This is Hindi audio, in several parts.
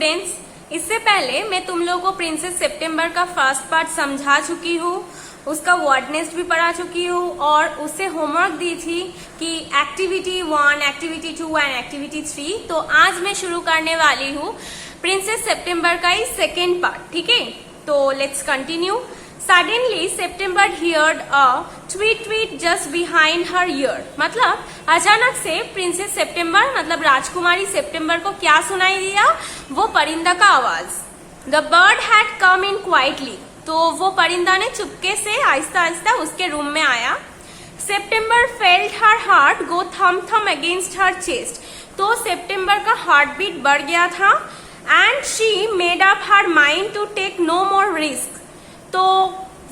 स्टूडेंट्स, इससे पहले मैं तुम लोगों को प्रिंसेस सितंबर का फर्स्ट पार्ट समझा चुकी हूँ, उसका वर्ड नेस्ट भी पढ़ा चुकी हूँ और उससे होमवर्क दी थी कि एक्टिविटी 1, एक्टिविटी 2 एंड एक्टिविटी 3। तो आज मैं शुरू करने वाली हूँ प्रिंसेस सितंबर का ही सेकेंड पार्ट। ठीक है, तो let's continue. Suddenly September heard a tweet tweet just behind her ear। मतलब अचानक से प्रिंसेस सितंबर मतलब राजकुमारी सितंबर को क्या सुनाई दिया? वो परिंदा का आवाज। The bird had come in quietly। तो वो परिंदा ने चुपके से आहिस्ता आहिस्ता उसके रूम में आया। September felt her heart go thump thump against her chest। तो सितंबर का हार्ट बीट बढ़ गया था। And she made up her mind to take no more risk। तो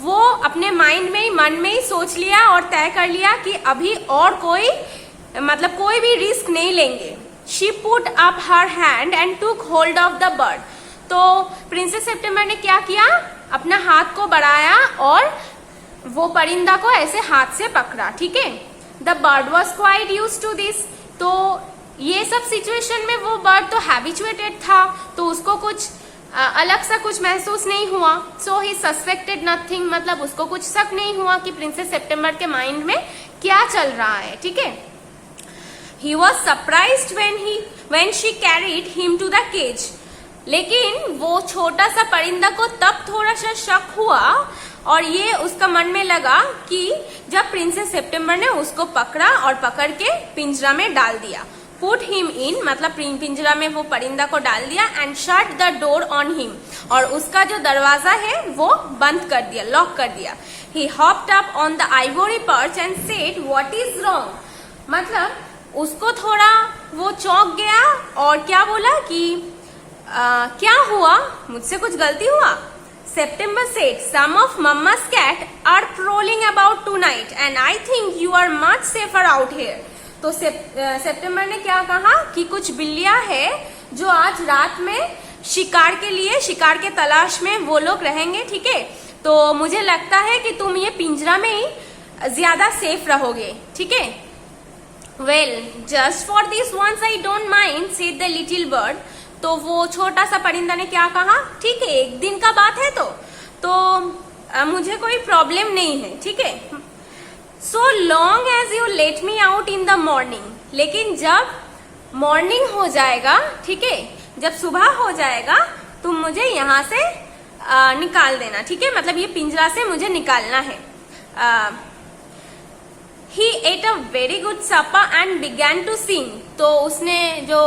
वो अपने माइंड में ही मन में ही सोच लिया और तय कर लिया कि अभी और कोई भी रिस्क नहीं लेंगे। She put up her hand and took hold of the bird। तो प्रिंसेस सितंबर ने क्या किया? अपना हाथ को बढ़ाया और वो परिंदा को ऐसे हाथ से पकड़ा। ठीक है, The bird was quite used to this। तो ये सब सिचुएशन में वो बर्ड तो हैबिचुएटेड था, तो उसको कुछ अलग सा कुछ महसूस नहीं हुआ। सो ही सस्पेक्टेड नथिंग, मतलब उसको कुछ शक नहीं हुआ कि प्रिंसेस सितंबर के माइंड में क्या चल रहा है। ठीक है, he was surprised when she carried him to the cage. लेकिन वो छोटा सा परिंदा को तब थोड़ा सा शक हुआ और ये उसका मन में लगा कि जब प्रिंसेस सितंबर ने उसको पकड़ा और पकड़ के पिंजरा में डाल दिया। पुट हिम इन मतलब पिंजरा में वो परिंदा को डाल दिया and shut the door on him, और उसका जो दरवाजा है वो बंद कर दिया, लॉक कर दिया। He hopped up on the ivory perch and said what is wrong. मतलब उसको थोड़ा वो चौंक गया और क्या बोला कि क्या हुआ, मुझसे कुछ गलती हुआ? September said, some of Mama's cat are prowling about tonight and I think you are much safer out here। तो सितंबर ने क्या कहा कि कुछ बिल्लियां हैं जो आज रात में शिकार के तलाश में वो लोग रहेंगे। ठीक है, तो मुझे लगता है कि तुम ये पिंजरा में ही ज्यादा सेफ रहोगे। ठीक है, well just for this once I don't mind said the little bird. तो वो छोटा सा परिंदा ने क्या कहा? ठीक है, एक दिन का बात है तो मुझे कोई प्रॉब्लम नहीं है। ठीक है, So long as you let me out in the morning। लेकिन जब मॉर्निंग हो जाएगा, ठीक है, जब सुबह हो जाएगा तुम मुझे यहाँ से निकाल देना। ठीक है, मतलब ये पिंजरा से मुझे निकालना है। He ate a very good supper and began to sing। तो उसने जो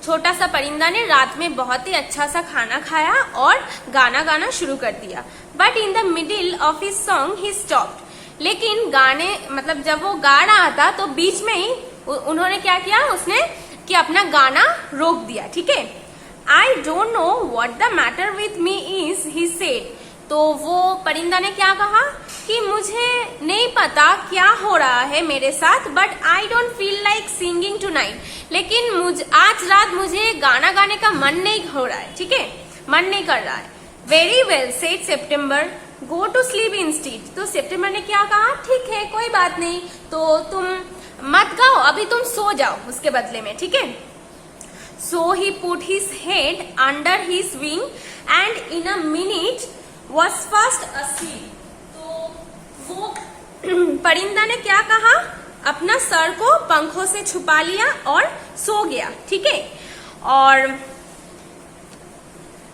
छोटा सा परिंदा ने रात में बहुत ही अच्छा सा खाना खाया और गाना गाना शुरू कर दिया। But in the middle of his song he stopped। लेकिन गाने मतलब जब वो गा रहा था तो बीच में ही उन्होंने क्या किया, उसने कि अपना गाना रोक दिया। ठीक है, I don't know what the matter with me is he said. तो वो परिंदा ने क्या कहा कि मुझे नहीं पता क्या हो रहा है मेरे साथ, but I don't feel like singing tonight. लेकिन आज रात मुझे गाना गाने का मन नहीं हो रहा है। ठीक है, मन नहीं कर रहा है। Very well said September, go to sleep instead. तो सितंबर ने क्या कहा? ठीक है, कोई बात नहीं, तो तुम मत गाओ, अभी तुम सो जाओ उसके बदले में। ठीक है, so he put his head under his wing and in a minute was fast asleep. तो वो परिंदा ने क्या कहा? अपना सर को पंखों से छुपा लिया और सो गया। ठीक है, और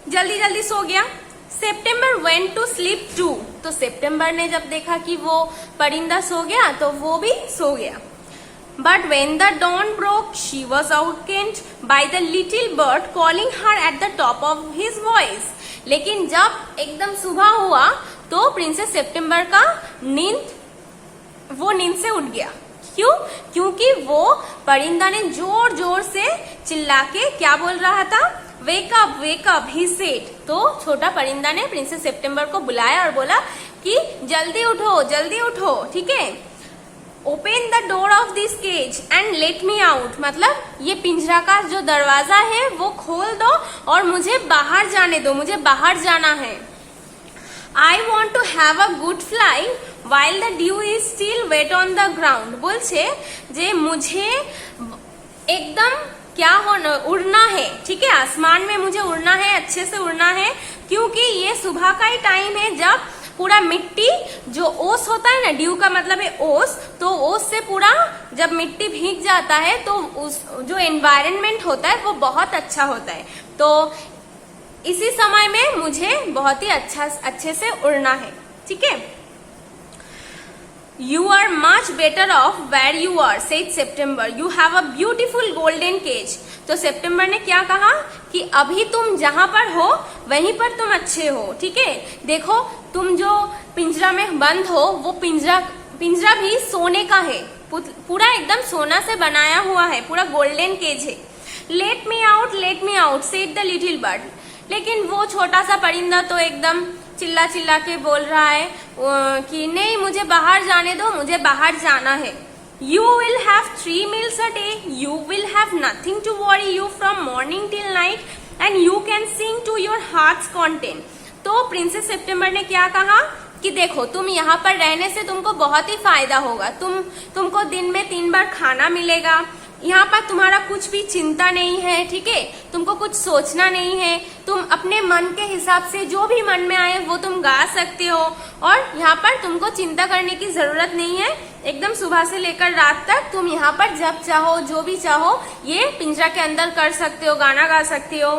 जल्दी जल्दी सो गया। सितंबर वेंट टू स्लीप टू। तो सितंबर ने जब देखा कि वो परिंदा सो गया तो वो भी सो गया। But when the dawn broke she was awakened by the little bird calling her at the top of his voice. लेकिन जब एकदम सुबह हुआ तो प्रिंसेस सितंबर का नींद से उठ गया। क्यों? क्योंकि वो परिंदा ने जोर जोर से चिल्ला के क्या बोल रहा था? Wake up he said. तो छोटा परिंदा ने प्रिंसेस सितंबर को बुलाया और बोला कि जल्दी उठो, जल्दी उठो। ठीक है, open the door of this cage and let me out. मतलब ये पिंजरा का जो दरवाजा है वो खोल दो और मुझे बाहर जाने दो, मुझे बाहर जाना है। I want to have a good fly while the dew is still wet on the ground। बोलছে যে मुझे एकदम क्या होना, उड़ना है, ठीक है, आसमान में मुझे उड़ना है, अच्छे से उड़ना है, क्योंकि ये सुबह का ही टाइम है जब पूरा मिट्टी, जो ओस होता है ना, ड्यू का मतलब है ओस, तो ओस से पूरा जब मिट्टी भीग जाता है तो उस जो एनवायरनमेंट होता है वो बहुत अच्छा होता है। तो इसी समय में मुझे बहुत ही अच्छे से उड़ना है, ठीक है। You are much better off where you are, said September. You have a beautiful golden cage. तो सितंबर ने क्या कहा कि अभी तुम जहां पर हो वहीं पर तुम अच्छे हो, ठीक है। देखो, तुम जो पिंजरा में बंद हो वो पिंजरा भी सोने का है, पूरा एकदम सोना से बनाया हुआ है, पूरा गोल्डन केज है। Late me out, said the little bird. लेकिन वो छोटा सा परिंदा तो एकदम चिल्ला चिल्ला के बोल रहा है कि नहीं, मुझे बाहर जाने दो, मुझे बाहर जाना है। You will have 3 meals a day. You will have nothing to worry you from morning till night, and you can sing to your heart's content. तो प्रिंसेस सितंबर ने क्या कहा कि देखो, तुम यहाँ पर रहने से तुमको बहुत ही फायदा होगा। तुमको दिन में 3 बार खाना मिलेगा, यहाँ पर तुम्हारा कुछ भी चिंता नहीं है, ठीक है, तुमको कुछ सोचना नहीं है, तुम अपने मन के हिसाब से जो भी मन में आए वो तुम गा सकते हो, और यहाँ पर तुमको चिंता करने की जरूरत नहीं है। एकदम सुबह से लेकर रात तक तुम यहाँ पर जब चाहो जो भी चाहो ये पिंजरा के अंदर कर सकते हो, गाना गा सकते हो।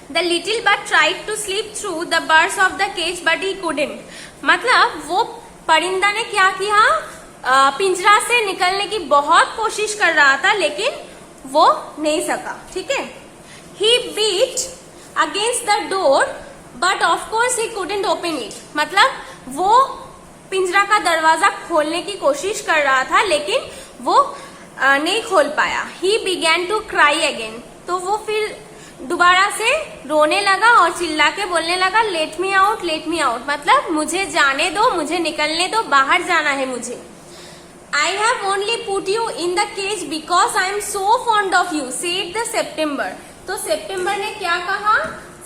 The little bird tried to slip through the bars of the cage but he couldn't. मतलब वो परिंदा ने क्या किया, पिंजरा से निकलने की बहुत कोशिश कर रहा था लेकिन वो नहीं सका, ठीक है। He beat against the door but of course he couldn't open it. मतलब वो पिंजरा का दरवाजा खोलने की कोशिश कर रहा था लेकिन वो नहीं खोल पाया। He began to cry again. तो वो फिर दोबारा से रोने लगा और चिल्ला के बोलने लगा, लेट मी आउट, मतलब मुझे जाने दो, मुझे निकलने दो, बाहर जाना है मुझे। I have only put you in the cage because I am so fond of you, said the September. तो सितंबर ने क्या कहा,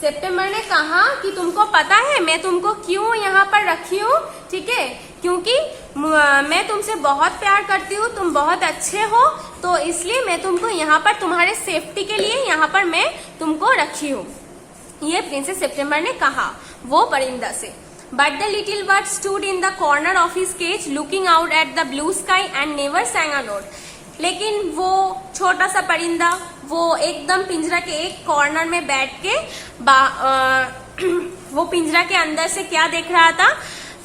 सितंबर ने कहा कि तुमको पता है मैं तुमको क्यों यहाँ पर रखी हूँ, ठीक है, क्योंकि मैं तुमसे बहुत प्यार करती हूँ, तुम बहुत अच्छे हो, तो इसलिए मैं तुमको यहाँ पर तुम्हारे सेफ्टी के लिए यहाँ पर मैं तुमको रखी हूँ। ये प्रिंसेस सितंबर ने कहा वो परिंदा से। But the little bird stood in the corner of his cage looking out at the blue sky and never sang a note. लेकिन वो छोटा सा परिंदा वो एकदम पिंजरा के एक कॉर्नर में बैठ के वो पिंजरा के अंदर से क्या देख रहा था,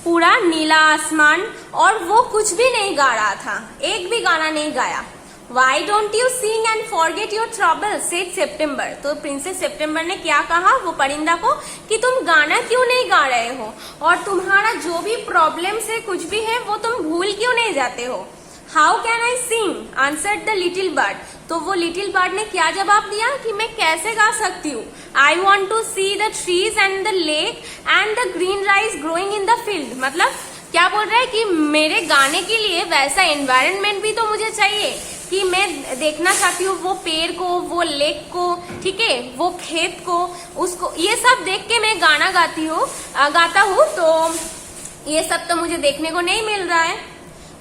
पूरा नीला आसमान, और वो कुछ भी नहीं गा रहा था, एक भी गाना नहीं गाया। Why don't you sing and forget your trouble, said September. तो प्रिंसेस सितंबर ने क्या कहा वो परिंदा को कि तुम गाना क्यों नहीं गा रहे हो, और तुम्हारा जो भी प्रॉब्लम्स है, कुछ भी है, वो तुम भूल क्यों नहीं जाते हो। How can I sing? answered the little bird. तो वो लिटिल बर्ड ने क्या जवाब दिया कि मैं कैसे गा सकती हूँ। I want to see the trees and the lake and the green rice growing in the field. मतलब क्या बोल रहा है कि मेरे गाने के लिए वैसा एनवायरनमेंट भी तो मुझे चाहिए कि मैं देखना चाहती हूँ वो पेड़ को, वो लेक को, ठीक है, वो खेत को, उसको, ये सब देख के मैं गाना गाता हूँ, तो ये सब तो मुझे देखने को नहीं मिल रहा है।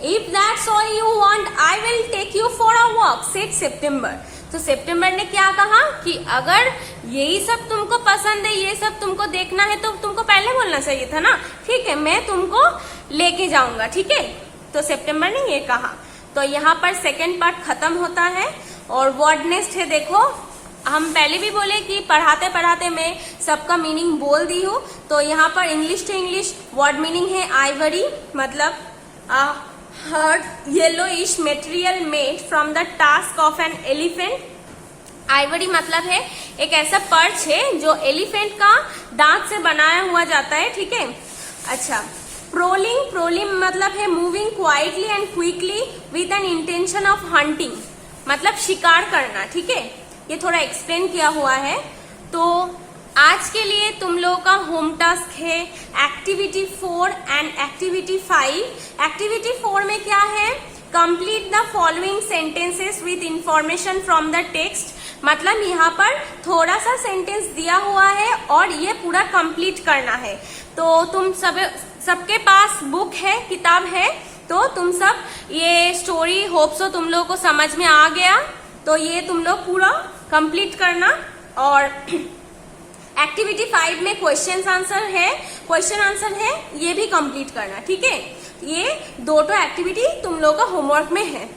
If that's all you want, I will take you for a walk, said September. तो सितंबर ने क्या कहा कि अगर यही सब तुमको पसंद है, ये सब तुमको देखना है, तो तुमको पहले बोलना चाहिए था ना, ठीक है, मैं तुमको लेके जाऊंगा, ठीक है। तो सितंबर ने ये कहा। तो यहाँ पर सेकेंड पार्ट खत्म होता है और वर्ड नेस्ट है। देखो, हम पहले भी बोले कि पढ़ाते पढ़ाते मैं सबका मीनिंग बोल दी हूँ, तो यहाँ पर English to English word meaning है आइवरी, मतलब hard yellowish material made from the tusk of an elephant। Ivory मतलब है एक ऐसा पर्च है जो एलिफेंट का दांत से बनाया हुआ जाता है, ठीक है। अच्छा, प्रोलिंग मतलब है moving quietly and quickly with an intention of hunting, मतलब शिकार करना, ठीक है। ये थोड़ा एक्सप्लेन किया हुआ है। तो आज के लिए तुम लोगों का होम टास्क है एक्टिविटी 4 एंड एक्टिविटी 5। एक्टिविटी 4 में क्या है, complete the following sentences with information from the text, मतलब यहाँ पर थोड़ा सा सेंटेंस दिया हुआ है और ये पूरा कंप्लीट करना है। तो तुम सबके पास बुक है, किताब है, तो तुम सब ये स्टोरी होप सो तुम लोगों को समझ में आ गया। तो ये तुम लोग पूरा कंप्लीट करना। और एक्टिविटी 5 में क्वेश्चन आंसर है, ये भी कंप्लीट करना, ठीक है। ये 2 एक्टिविटी तुम लोग का होमवर्क में है।